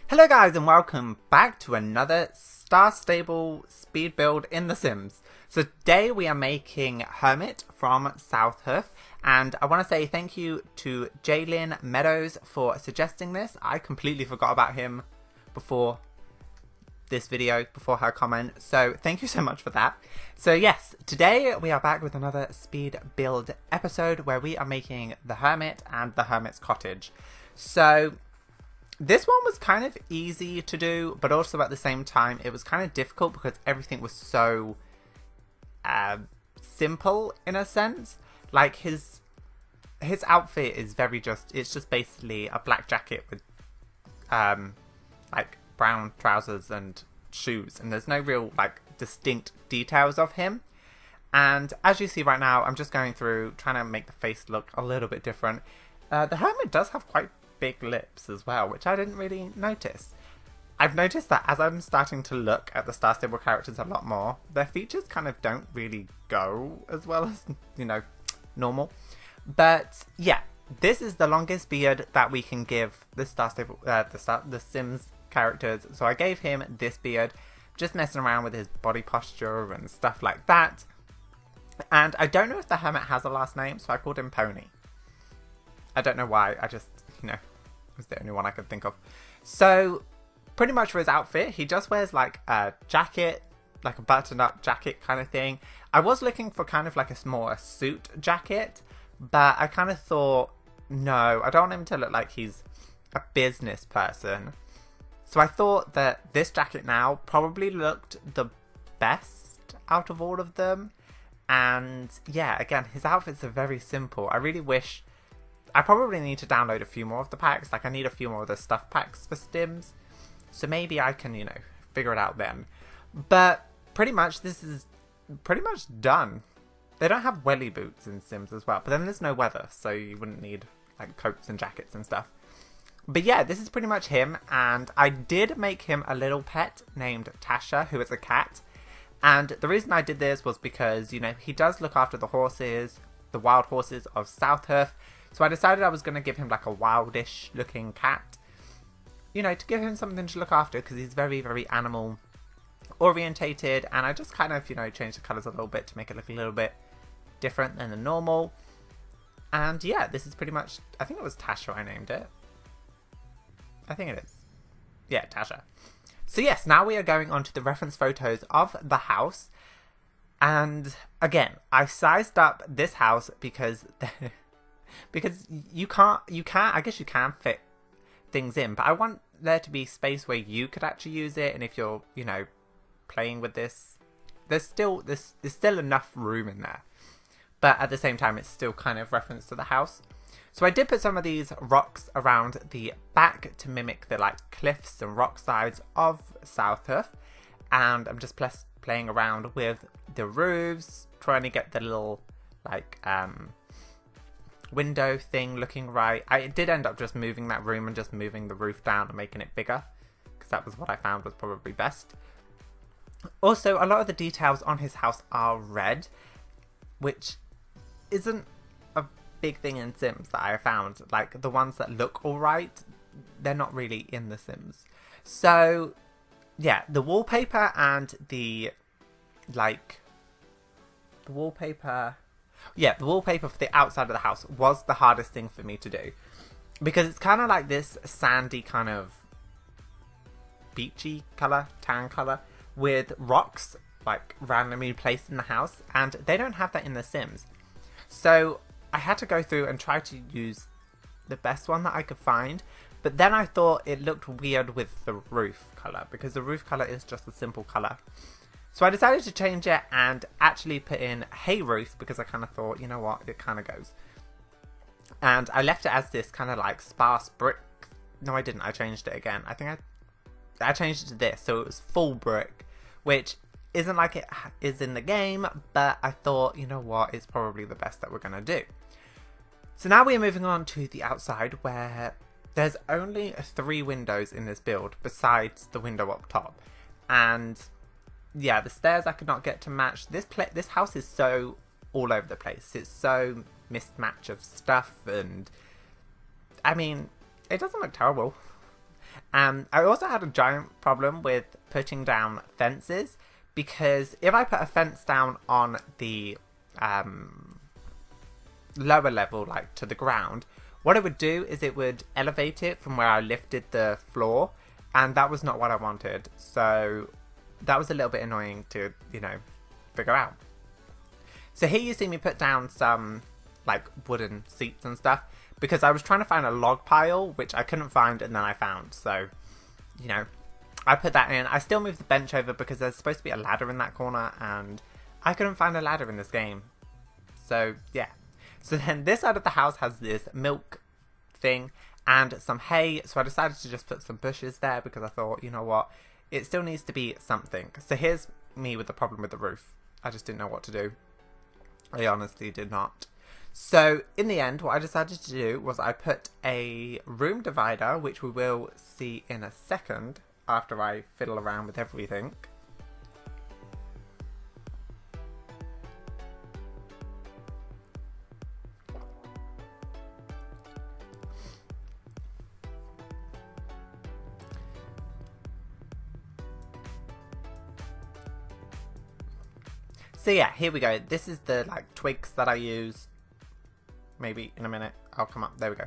Hello guys and welcome back to another StarStable speed build in The Sims. So today we are making Hermit from Southhurst, and I want to say thank you to Jaylin Meadows for suggesting this. I completely forgot about him before this video, before her comment, so thank you so much for that. So yes, today we are back with another speed build episode where we are making the Hermit and the Hermit's Cottage. So this one was kind of easy to do, but also at the same time it was kind of difficult because everything was so simple in a sense. Like his outfit is it's just basically a black jacket with like brown trousers and shoes, and there's no real like distinct details of him. And as you see right now, I'm just going through trying to make the face look a little bit different. The Hermit does have quite big lips as well, which I didn't really notice. I've noticed that as I'm starting to look at the StarStable characters a lot more, their features kind of don't really go as well as, you know, normal. But yeah, this is the longest beard that we can give the StarStable, the Sims characters. So I gave him this beard, just messing around with his body posture and stuff like that. And I don't know if the Hermit has a last name, so I called him Pony. I don't know why, I just, you know, it was the only one I could think of. So pretty much for his outfit, he just wears like a jacket, like a button-up jacket kind of thing. I was looking for kind of like a suit jacket, but I kind of thought, no, I don't want him to look like he's a business person. So I thought that this jacket now probably looked the best out of all of them. And yeah, again, his outfits are very simple. I really wish I probably need to download a few more of the packs. Like, I need a few more of the stuff packs for Stims. So maybe I can, you know, figure it out then. But pretty much this is pretty much done. They don't have welly boots in Sims as well. But then there's no weather, so you wouldn't need, like, coats and jackets and stuff. But yeah, this is pretty much him. And I did make him a little pet named Tasha, who is a cat. And the reason I did this was because, you know, he does look after the horses, the wild horses of Southhurst. So I decided I was going to give him like a wildish looking cat, you know, to give him something to look after because he's very, very animal orientated. And I just kind of, you know, changed the colours a little bit to make it look a little bit different than the normal. And yeah, this is pretty much, I think it was Tasha I named it. I think it is. Yeah, Tasha. So yes, now we are going on to the reference photos of the house. And again, I sized up this house because because you can't, I guess you can fit things in, but I want there to be space where you could actually use it. And if you're, you know, playing with this, there's still enough room in there, but at the same time, it's still kind of reference to the house. So I did put some of these rocks around the back to mimic the like cliffs and rock sides of Southhurst. And I'm just playing around with the roofs, trying to get the little like window thing looking right. I did end up just moving that room and just moving the roof down and making it bigger, because that was what I found was probably best. Also, a lot of the details on his house are red, which isn't a big thing in Sims that I found. Like, the ones that look alright, they're not really in The Sims. So yeah, the wallpaper and the wallpaper for the outside of the house was the hardest thing for me to do, because it's kind of like this sandy kind of beachy colour, tan colour, with rocks like randomly placed in the house, and they don't have that in The Sims. So I had to go through and try to use the best one that I could find, but then I thought it looked weird with the roof colour, because the roof colour is just a simple colour. So I decided to change it and actually put in hay roof, because I kind of thought, you know what, it kind of goes. And I left it as this kind of like sparse brick. No, I didn't. I changed it again. I think I changed it to this, so it was full brick, which isn't like it is in the game, but I thought, you know what, it's probably the best that we're going to do. So now we're moving on to the outside, where there's only 3 windows in this build besides the window up top. And yeah, the stairs I could not get to match. This house is so all over the place. It's so mismatch of stuff, and I mean, it doesn't look terrible. I also had a giant problem with putting down fences, because if I put a fence down on the lower level, like to the ground, what it would do is it would elevate it from where I lifted the floor, and that was not what I wanted. So that was a little bit annoying to, you know, figure out. So here you see me put down some like wooden seats and stuff, because I was trying to find a log pile, which I couldn't find, and then I found. So, you know, I put that in. I still moved the bench over because there's supposed to be a ladder in that corner, and I couldn't find a ladder in this game. So, yeah. So then this side of the house has this milk thing and some hay. So I decided to just put some bushes there because I thought, you know what, it still needs to be something. So here's me with the problem with the roof. I just didn't know what to do. I honestly did not. So in the end, what I decided to do was I put a room divider, which we will see in a second after I fiddle around with everything. So yeah, here we go. This is the like twigs that I use. Maybe in a minute I'll come up. There we go.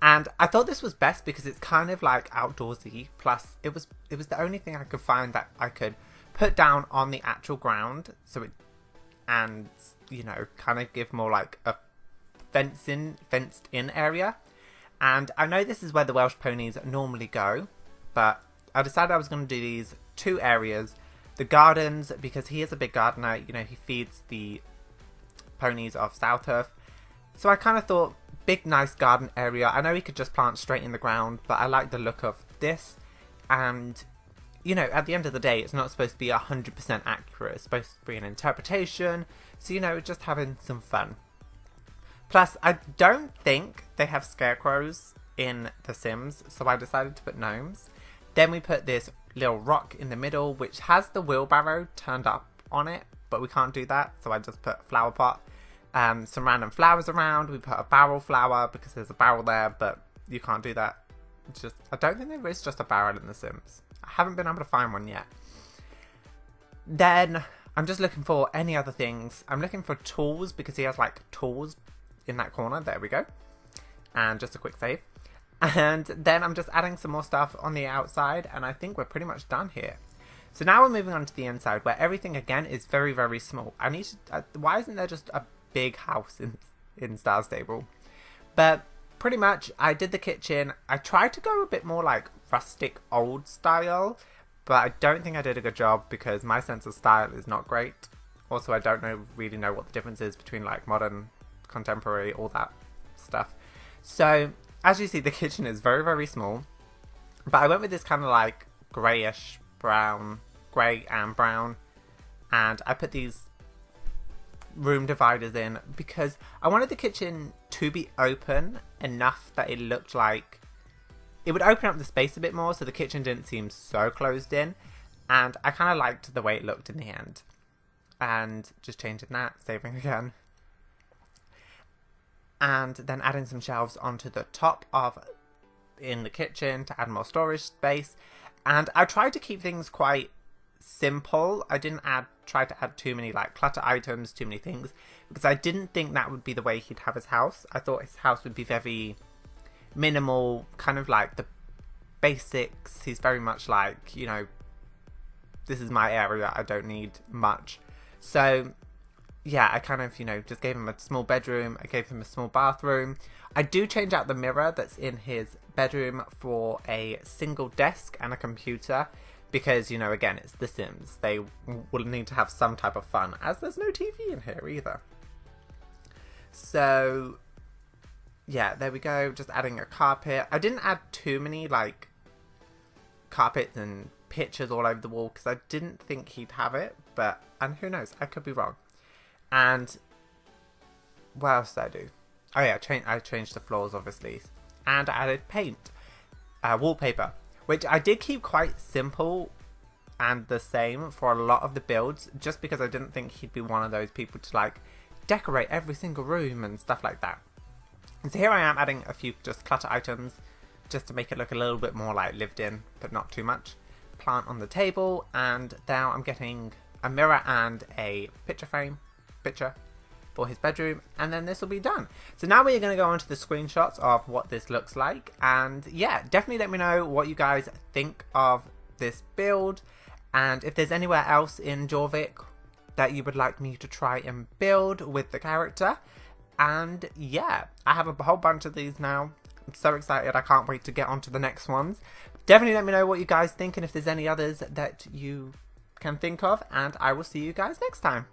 And I thought this was best because it's kind of like outdoorsy. Plus, it was the only thing I could find that I could put down on the actual ground. So it, and you know, kind of give more like a fenced in area. And I know this is where the Welsh ponies normally go, but I decided I was going to do these two areas. The gardens, because he is a big gardener, you know, he feeds the ponies of Southturf. So I kind of thought, big nice garden area. I know he could just plant straight in the ground, but I like the look of this. And, you know, at the end of the day, it's not supposed to be 100% accurate. It's supposed to be an interpretation. So, you know, just having some fun. Plus, I don't think they have scarecrows in The Sims, so I decided to put gnomes. Then we put this little rock in the middle, which has the wheelbarrow turned up on it, but we can't do that, so I just put a flower pot. Some random flowers around. We put a barrel flower because there's a barrel there, but you can't do that. It's just, I don't think there is just a barrel in The Sims. I haven't been able to find one yet. Then I'm just looking for any other things. I'm looking for tools because he has like tools in that corner. There we go. And just a quick save. And then I'm just adding some more stuff on the outside, and I think we're pretty much done here. So now we're moving on to the inside, where everything again is very, very small. I need to, why isn't there just a big house in StarStable? But pretty much I did the kitchen. I tried to go a bit more like rustic old style, but I don't think I did a good job because my sense of style is not great. Also, I don't really know what the difference is between like modern, contemporary, all that stuff. So as you see, the kitchen is very, very small, but I went with this kind of like greyish brown, grey and brown, and I put these room dividers in because I wanted the kitchen to be open enough that it looked like it would open up the space a bit more, so the kitchen didn't seem so closed in, and I kind of liked the way it looked in the end. And just changing that, saving again. And then adding some shelves onto the top of in the kitchen to add more storage space. And I tried to keep things quite simple. I didn't try to add too many like clutter items, too many things, because I didn't think that would be the way he'd have his house. I thought his house would be very minimal, kind of like the basics. He's very much like, you know, this is my area, I don't need much. So yeah, I kind of, you know, just gave him a small bedroom. I gave him a small bathroom. I do change out the mirror that's in his bedroom for a single desk and a computer because, you know, again, it's The Sims. They will need to have some type of fun, as there's no TV in here either. So yeah, there we go. Just adding a carpet. I didn't add too many like carpets and pictures all over the wall because I didn't think he'd have it, but, and who knows, I could be wrong. And what else did I do? Oh yeah, I changed the floors obviously, and I added paint, wallpaper, which I did keep quite simple and the same for a lot of the builds, just because I didn't think he'd be one of those people to like decorate every single room and stuff like that. And so here I am adding a few just clutter items, just to make it look a little bit more like lived in, but not too much. Plant on the table, and now I'm getting a mirror and a picture for his bedroom, and then this will be done. So now we're going to go on to the screenshots of what this looks like, and yeah, definitely let me know what you guys think of this build, and if there's anywhere else in Jorvik that you would like me to try and build with the character. And yeah, I have a whole bunch of these now. I'm so excited, I can't wait to get on to the next ones. Definitely let me know what you guys think, and if there's any others that you can think of, and I will see you guys next time.